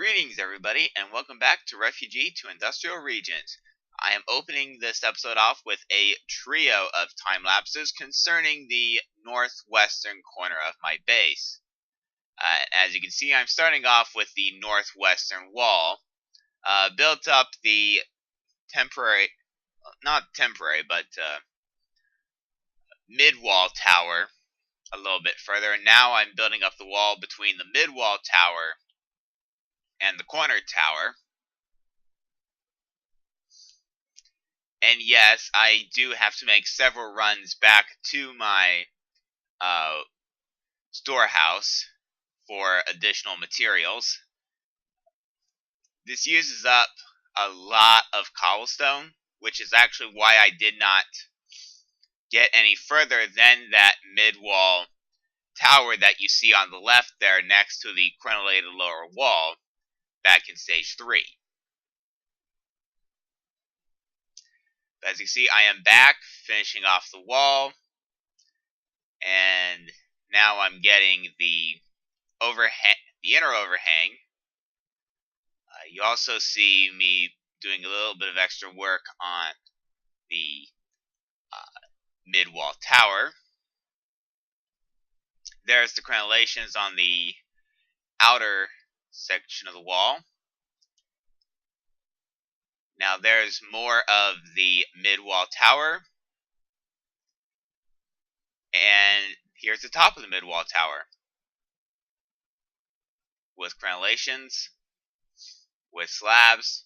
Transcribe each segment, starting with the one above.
Greetings everybody, and welcome back to Refugee to Industrial Regent. I am opening this episode off with a trio of time lapses concerning the northwestern corner of my base. As you can see, I'm starting off with the northwestern wall, built up the mid-wall tower a little bit further, and now I'm building up the wall between the mid-wall tower and the corner tower. And yes, I do have to make several runs back to my storehouse for additional materials. This uses up a lot of cobblestone, which is actually why I did not get any further than that mid-wall tower that you see on the left there next to the crenellated lower wall back in stage 3. But as you see, I am back finishing off the wall, and now I'm getting the inner overhang. You also see me doing a little bit of extra work on the mid-wall tower. There's the crenellations on the outer section of the wall. Now there's more of the mid-wall tower. And here's the top of the mid-wall tower, with crenellations, with slabs,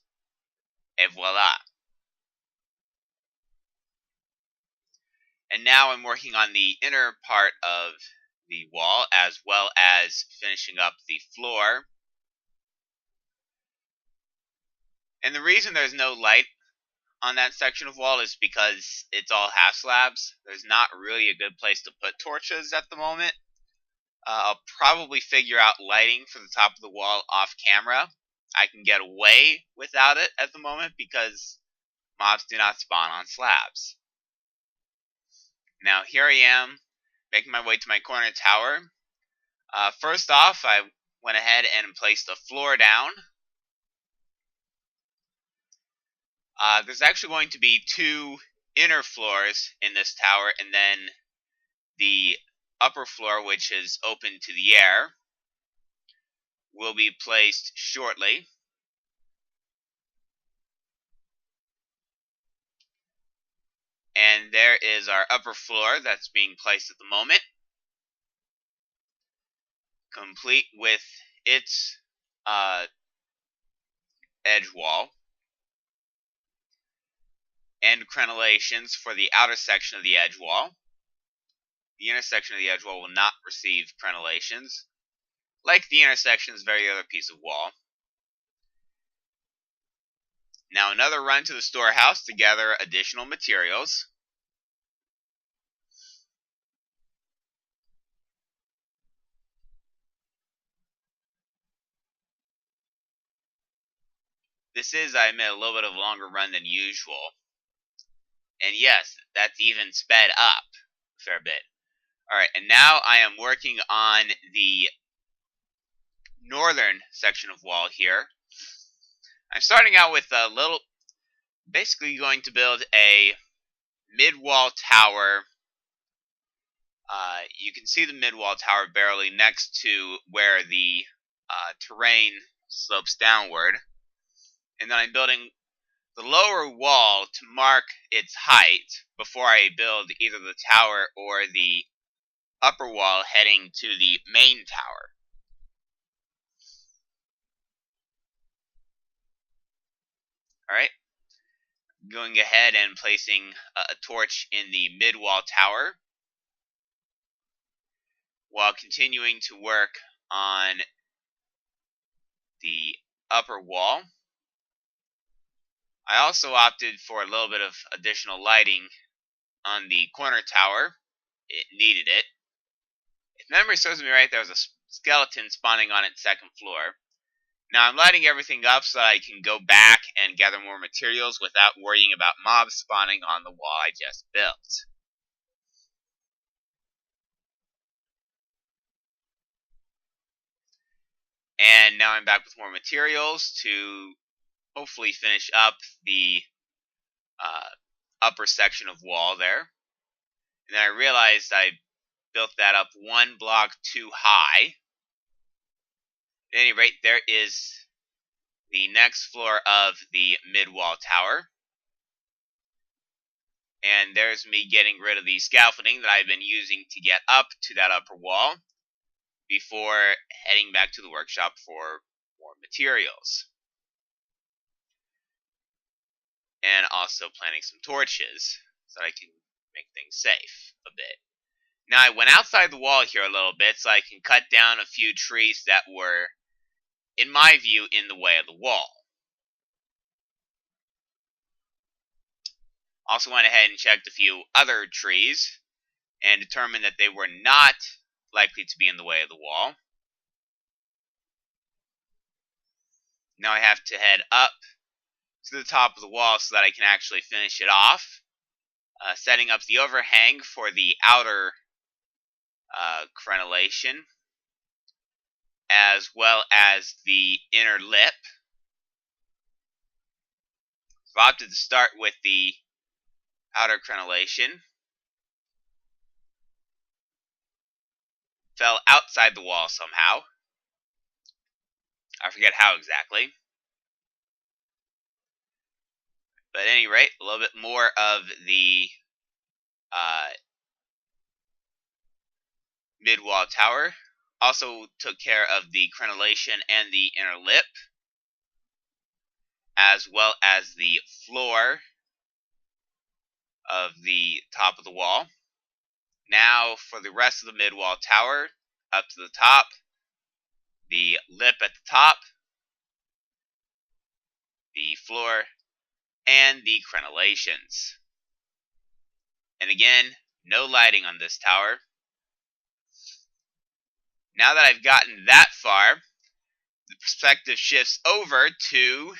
et voila. And now I'm working on the inner part of the wall, as well as finishing up the floor. And the reason there's no light on that section of wall is because it's all half slabs. There's not really a good place to put torches at the moment. I'll probably figure out lighting for the top of the wall off camera. I can get away without it at the moment because mobs do not spawn on slabs. Now here I am making my way to my corner tower. First off, I went ahead and placed a floor down. There's actually going to be 2 inner floors in this tower, and then the upper floor, which is open to the air, will be placed shortly. And there is our upper floor that's being placed at the moment, complete with its edge wall and crenellations for the outer section of the edge wall. The inner section of the edge wall will not receive crenellations, like the intersection's very other piece of wall. Now another run to the storehouse to gather additional materials. This is, I admit, a little bit of a longer run than usual. And yes, that's even sped up a fair bit. Alright, and now I am working on the northern section of wall here. I'm starting out with basically going to build a mid-wall tower. You can see the mid-wall tower barely next to where the terrain slopes downward. And then I'm building the lower wall to mark its height before I build either the tower or the upper wall heading to the main tower. Alright, going ahead and placing a torch in the mid-wall tower while continuing to work on the upper wall. I also opted for a little bit of additional lighting on the corner tower. It needed it. If memory serves me right, there was a skeleton spawning on its second floor. Now I'm lighting everything up so that I can go back and gather more materials without worrying about mobs spawning on the wall I just built. And now I'm back with more materials to hopefully finish up the upper section of wall there. And then I realized I built that up one block too high. At any rate, there is the next floor of the midwall tower. And there's me getting rid of the scaffolding that I've been using to get up to that upper wall before heading back to the workshop for more materials. And also planting some torches so that I can make things safe a bit. Now I went outside the wall here a little bit so I can cut down a few trees that were, in my view, in the way of the wall. Also went ahead and checked a few other trees and determined that they were not likely to be in the way of the wall. Now I have to head up to the top of the wall so that I can actually finish it off, setting up the overhang for the outer crenellation, as well as the inner lip. So I opted to start with the outer crenellation. Fell outside the wall somehow. I forget how exactly. But at any rate, a little bit more of the mid-wall tower. Also took care of the crenellation and the inner lip, as well as the floor of the top of the wall. Now for the rest of the mid-wall tower, up to the top, the lip at the top, the floor, and the crenellations. And again, no lighting on this tower. Now that I've gotten that far, the perspective shifts over to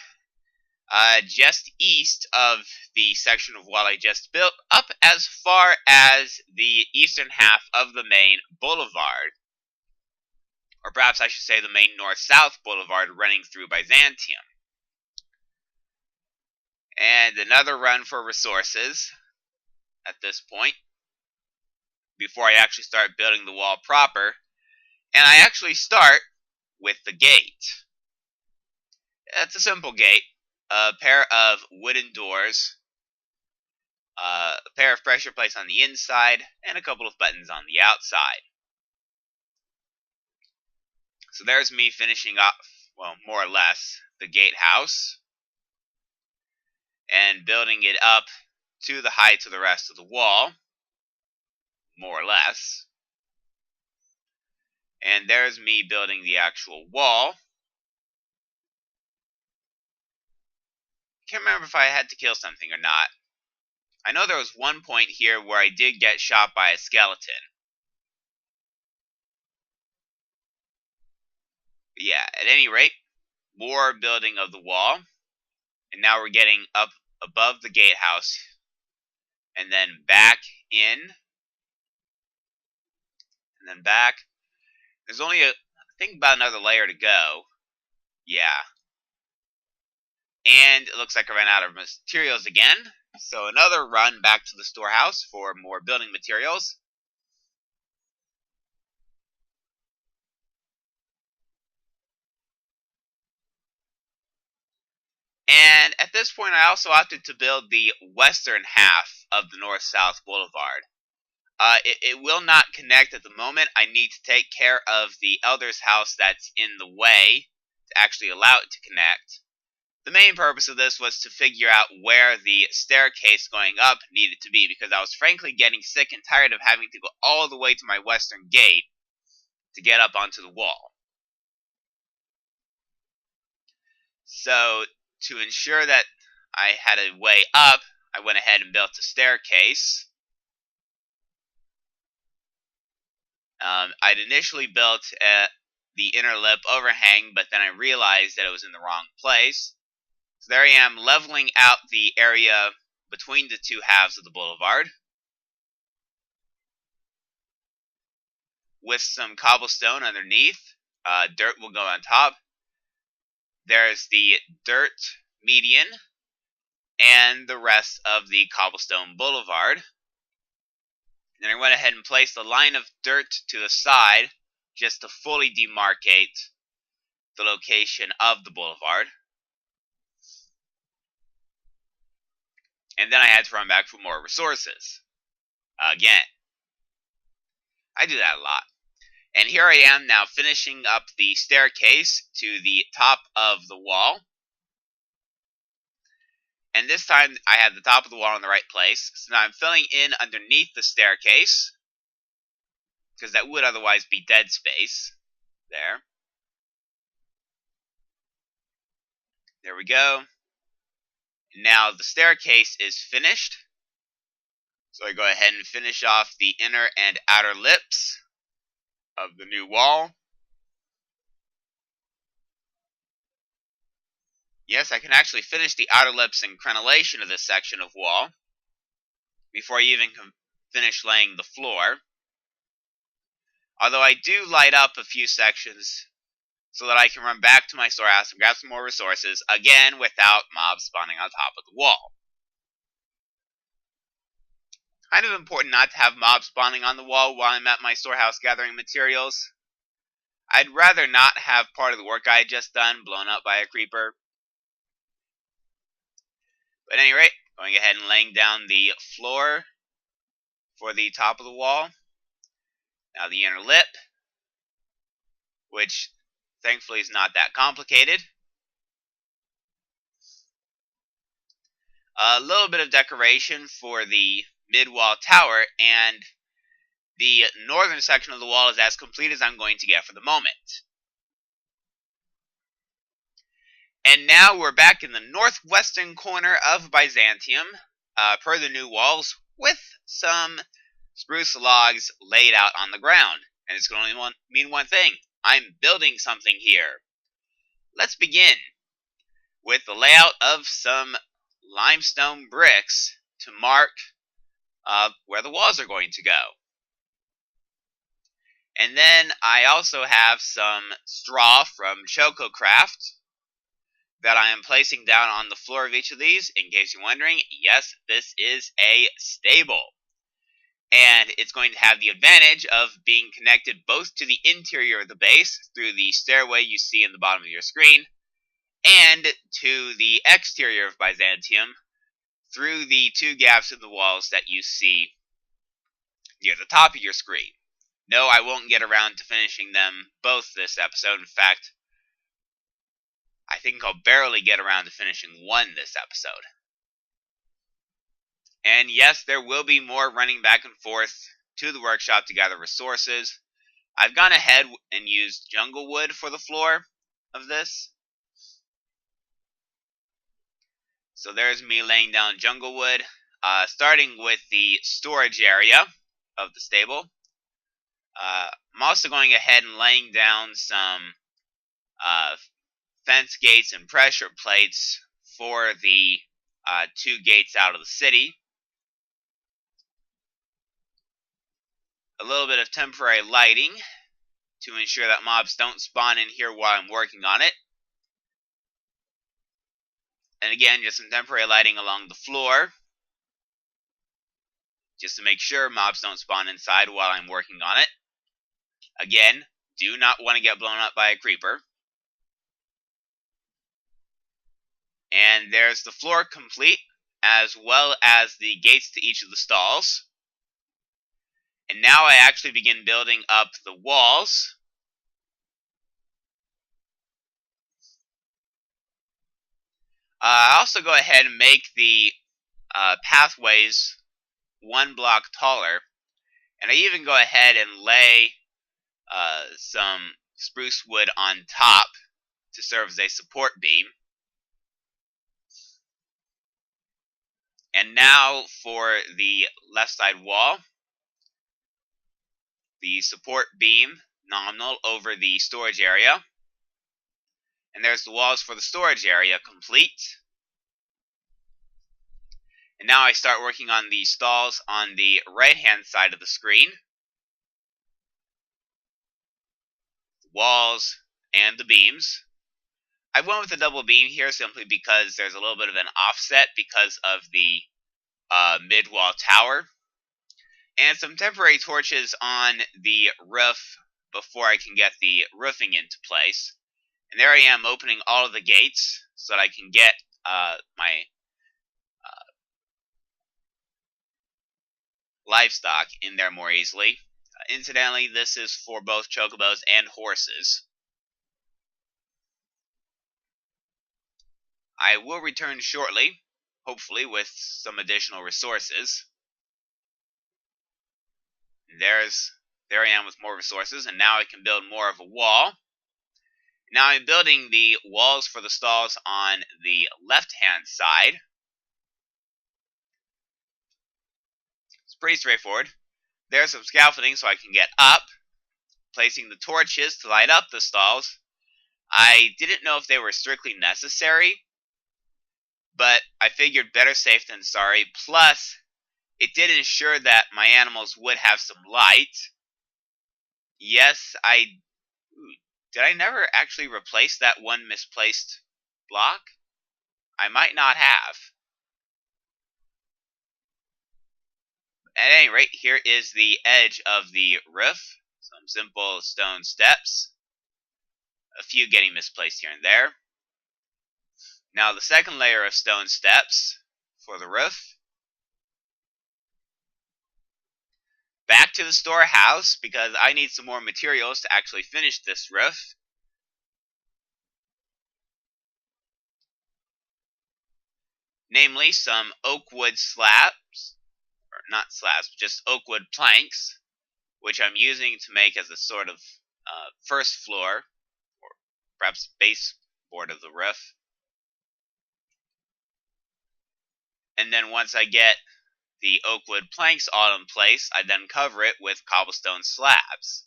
just east of the section of wall I just built, up as far as the eastern half of the main boulevard. Or perhaps I should say the main north-south boulevard running through Byzantium. And another run for resources at this point, before I actually start building the wall proper. And I actually start with the gate. It's a simple gate. A pair of wooden doors, a pair of pressure plates on the inside, and a couple of buttons on the outside. So there's me finishing off, well, more or less, the gatehouse, and building it up to the height of the rest of the wall, more or less. And there's me building the actual wall. Can't remember if I had to kill something or not. I know there was one point here where I did get shot by a skeleton. But yeah, at any rate, more building of the wall. And now we're getting up above the gatehouse. And then back in. And then back. There's only I think about another layer to go. Yeah. And it looks like I ran out of materials again. So another run back to the storehouse for more building materials. And at this point I also opted to build the western half of the north-south boulevard. It will not connect at the moment. I need to take care of the elder's house that's in the way to actually allow it to connect. The main purpose of this was to figure out where the staircase going up needed to be, because I was frankly getting sick and tired of having to go all the way to my western gate to get up onto the wall. So, to ensure that I had a way up, I went ahead and built a staircase. I'd initially built the inner lip overhang, but then I realized that it was in the wrong place. So there I am, leveling out the area between the two halves of the boulevard with some cobblestone underneath, dirt will go on top. There's the dirt median and the rest of the cobblestone boulevard. Then I went ahead and placed a line of dirt to the side just to fully demarcate the location of the boulevard. And then I had to run back for more resources. Again. I do that a lot. And here I am now finishing up the staircase to the top of the wall. And this time I have the top of the wall in the right place. So now I'm filling in underneath the staircase, because that would otherwise be dead space. There. There we go. Now the staircase is finished. So I go ahead and finish off the inner and outer lips of the new wall. Yes, I can actually finish the outer lips and crenellation of this section of wall before I even finish laying the floor. Although I do light up a few sections so that I can run back to my storehouse and grab some more resources, again without mobs spawning on top of the wall. Kind of important not to have mobs spawning on the wall while I'm at my storehouse gathering materials. I'd rather not have part of the work I had just done blown up by a creeper. But at any rate, going ahead and laying down the floor for the top of the wall. Now the inner lip, which thankfully is not that complicated. A little bit of decoration for the mid-wall tower, and the northern section of the wall is as complete as I'm going to get for the moment. And now we're back in the northwestern corner of Byzantium, per the new walls, with some spruce logs laid out on the ground. And it's going to only mean one thing. I'm building something here. Let's begin with the layout of some limestone bricks to mark where the walls are going to go. And then I also have some straw from ChocoCraft that I am placing down on the floor of each of these. In case you're wondering, yes, this is a stable. And it's going to have the advantage of being connected both to the interior of the base through the stairway you see in the bottom of your screen, and to the exterior of Byzantium through the two gaps in the walls that you see near the top of your screen. No, I won't get around to finishing them both this episode. In fact, I think I'll barely get around to finishing one this episode. And yes, there will be more running back and forth to the workshop to gather resources. I've gone ahead and used jungle wood for the floor of this. So there's me laying down jungle wood, starting with the storage area of the stable. I'm also going ahead and laying down some fence gates and pressure plates for the two gates out of the city. A little bit of temporary lighting to ensure that mobs don't spawn in here while I'm working on it. And again, just some temporary lighting along the floor, just to make sure mobs don't spawn inside while I'm working on it. Again, do not want to get blown up by a creeper. And there's the floor complete, as well as the gates to each of the stalls. And now I actually begin building up the walls. I also go ahead and make the pathways one block taller. And I even go ahead and lay some spruce wood on top to serve as a support beam. And now for the left side wall. The support beam nominal over the storage area. And there's the walls for the storage area complete. And now I start working on the stalls on the right hand side of the screen, walls, and the beams. I went with a double beam here simply because there's a little bit of an offset because of the mid-wall tower. And some temporary torches on the roof before I can get the roofing into place. And there I am opening all of the gates so that I can get my livestock in there more easily. Incidentally, this is for both chocobos and horses. I will return shortly, hopefully with some additional resources. There I am with more resources, and now I can build more of a wall. Now I'm building the walls for the stalls on the left-hand side. It's pretty straightforward. There's some scaffolding so I can get up, placing the torches to light up the stalls. I didn't know if they were strictly necessary, but I figured better safe than sorry. Plus, it did ensure that my animals would have some light. Yes, did I never actually replace that one misplaced block? I might not have. At any rate, here is the edge of the roof. Some simple stone steps. A few getting misplaced here and there. Now the second layer of stone steps for the roof. Back to the storehouse because I need some more materials to actually finish this roof. Namely some oak wood slabs, or not slabs, just oak wood planks, which I'm using to make as a sort of first floor, or perhaps base board of the roof. And then once I get the oak wood planks all in place, I then cover it with cobblestone slabs.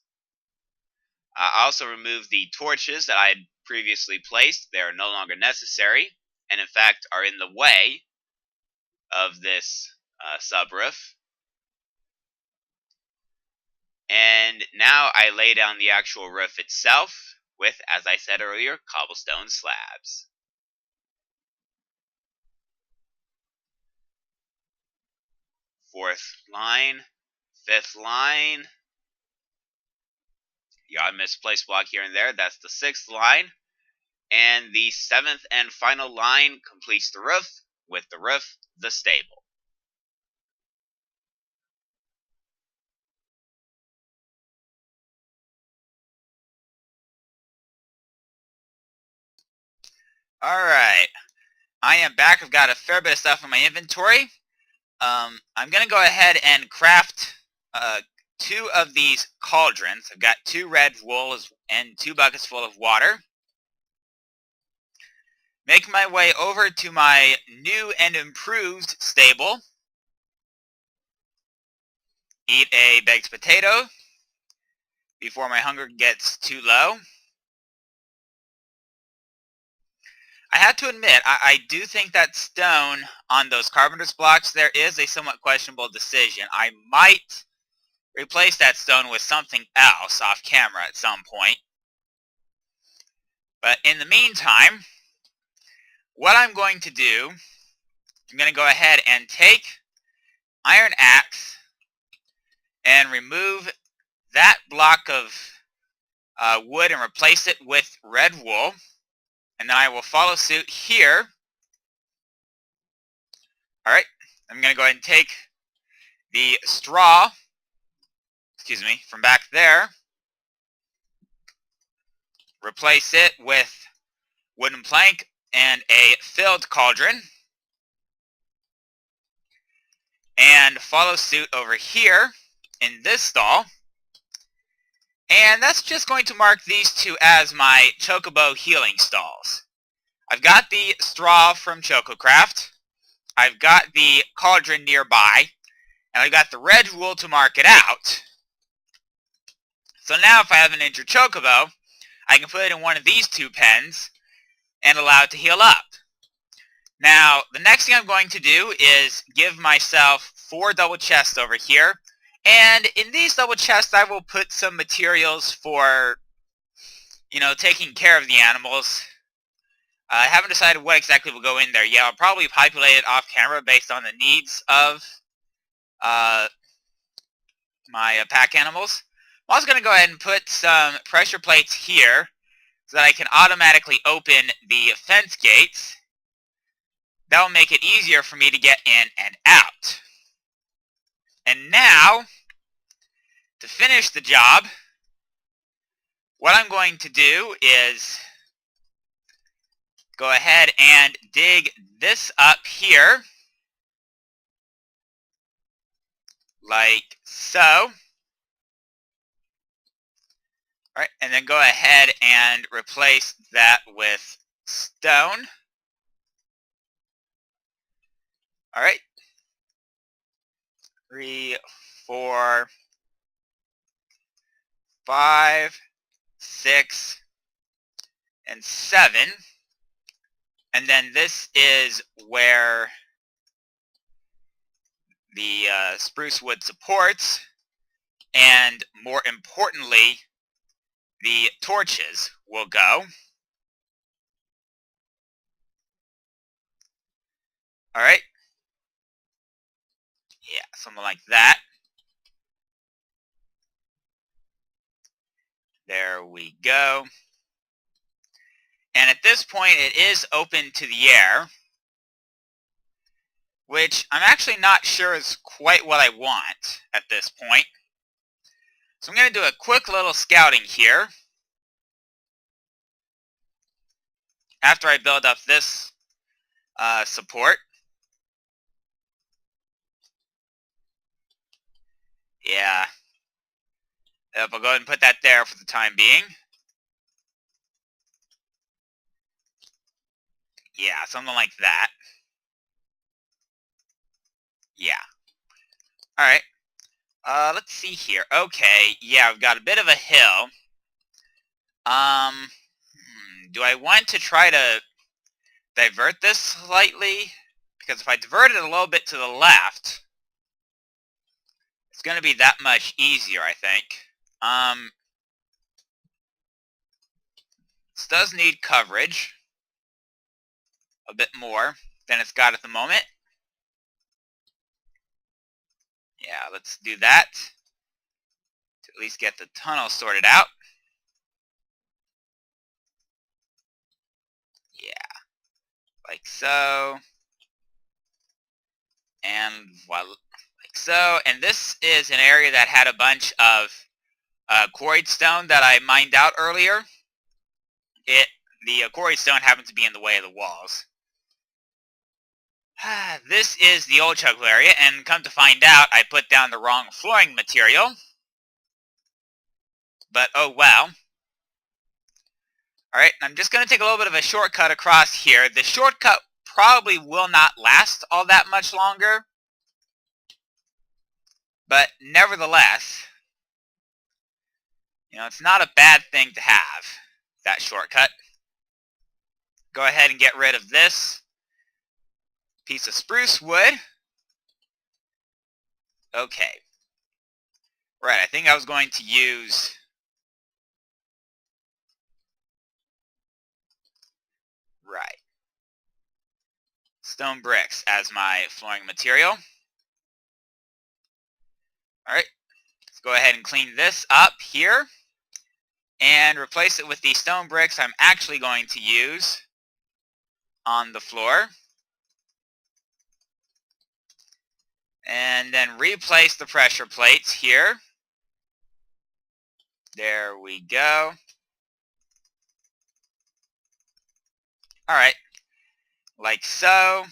I also remove the torches that I had previously placed. They are no longer necessary, and in fact are in the way of this subroof. And now I lay down the actual roof itself with, as I said earlier, cobblestone slabs. Fourth line, fifth line. The odd misplaced block here and there, that's the sixth line. And the seventh and final line completes the roof, with the roof the stable. Alright, I am back. I've got a fair bit of stuff in my inventory. I'm going to go ahead and craft two of these cauldrons. I've got 2 red wools and 2 buckets full of water. Make my way over to my new and improved stable. Eat a baked potato before my hunger gets too low. I have to admit, I do think that stone on those carpenter's blocks there is a somewhat questionable decision. I might replace that stone with something else off camera at some point. But in the meantime, what I'm going to do, I'm going to go ahead and take iron axe and remove that block of wood and replace it with red wool. And then I will follow suit here. Alright, I'm going to go ahead and take the straw, from back there, replace it with wooden plank and a filled cauldron, and follow suit over here in this stall. And that's just going to mark these two as my chocobo healing stalls. I've got the straw from ChocoCraft, I've got the cauldron nearby, and I've got the red wool to mark it out. So now if I have an injured chocobo, I can put it in one of these 2 pens and allow it to heal up. Now, the next thing I'm going to do is give myself 4 double chests over here. And in these double chests, I will put some materials for taking care of the animals. I haven't decided what exactly will go in there. Yeah, I'll probably populate it off camera based on the needs of my pack animals. I'm also going to go ahead and put some pressure plates here so that I can automatically open the fence gates. That will make it easier for me to get in and out. And now, to finish the job, what I'm going to do is go ahead and dig this up here, like so. All right, and then go ahead and replace that with stone. All right. 3, 4, 5, 6, and 7. And then this is where the spruce wood supports, and more importantly, the torches will go. All right. Yeah, something like that. There we go. And at this point, it is open to the air, which I'm actually not sure is quite what I want at this point. So I'm going to do a quick little scouting here after I build up this support. Yeah. I'll go ahead and put that there for the time being. Yeah, something like that. Yeah. All right. Let's see here. Okay, yeah, I've got a bit of a hill. Do I want to try to divert this slightly? Because if I divert it a little bit to the left, it's going to be that much easier, I think. This does need coverage a bit more than it's got at the moment. Yeah, let's do that to at least get the tunnel sorted out. Yeah, like so. And voila, like so. And this is an area that had a bunch of quarried stone that I mined out earlier. The quarried stone happens to be in the way of the walls. This is the old chuckle area, and come to find out, I put down the wrong flooring material. But oh well. Alright, I'm just going to take a little bit of a shortcut across here. The shortcut probably will not last all that much longer. But nevertheless, it's not a bad thing to have, that shortcut. Go ahead and get rid of this piece of spruce wood. Okay. Right, I think I was going to use stone bricks as my flooring material. Alright, let's go ahead and clean this up here and replace it with the stone bricks I'm actually going to use on the floor. And then replace the pressure plates here. There we go. Alright, like so.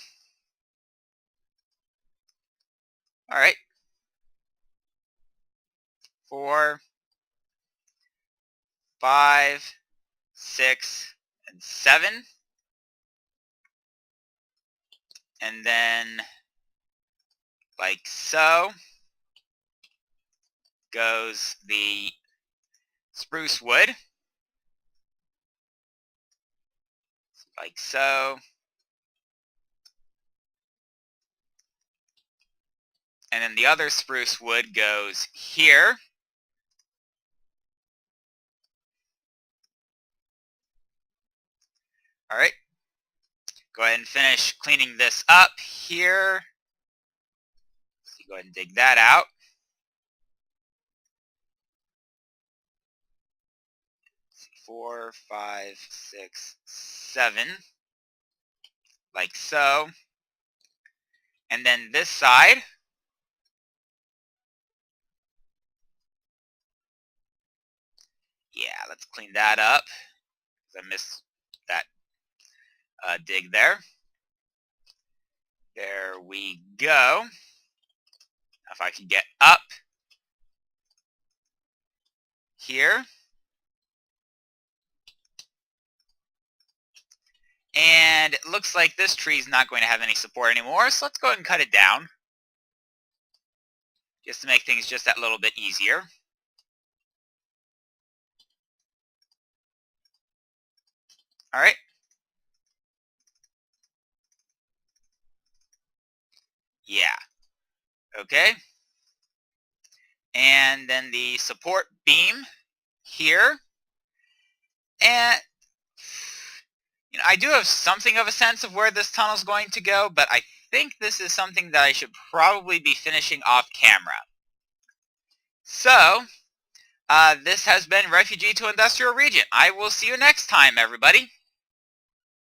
Alright. 4, 5, 6, and 7. And then, like so, goes the spruce wood. Like so. And then the other spruce wood goes here. All right. Go ahead and finish cleaning this up here. So go ahead and dig that out. 4, 5, 6, 7, like so. And then this side, yeah, let's clean that up. I missed that dig there. There we go. If I can get up here. And it looks like this tree is not going to have any support anymore, so let's go ahead and cut it down. Just to make things just that little bit easier. All right. Yeah. Okay. And then the support beam here. And I do have something of a sense of where this tunnel is going to go, but I think this is something that I should probably be finishing off camera. So, this has been Refugee to Industrial Regent. I will see you next time, everybody.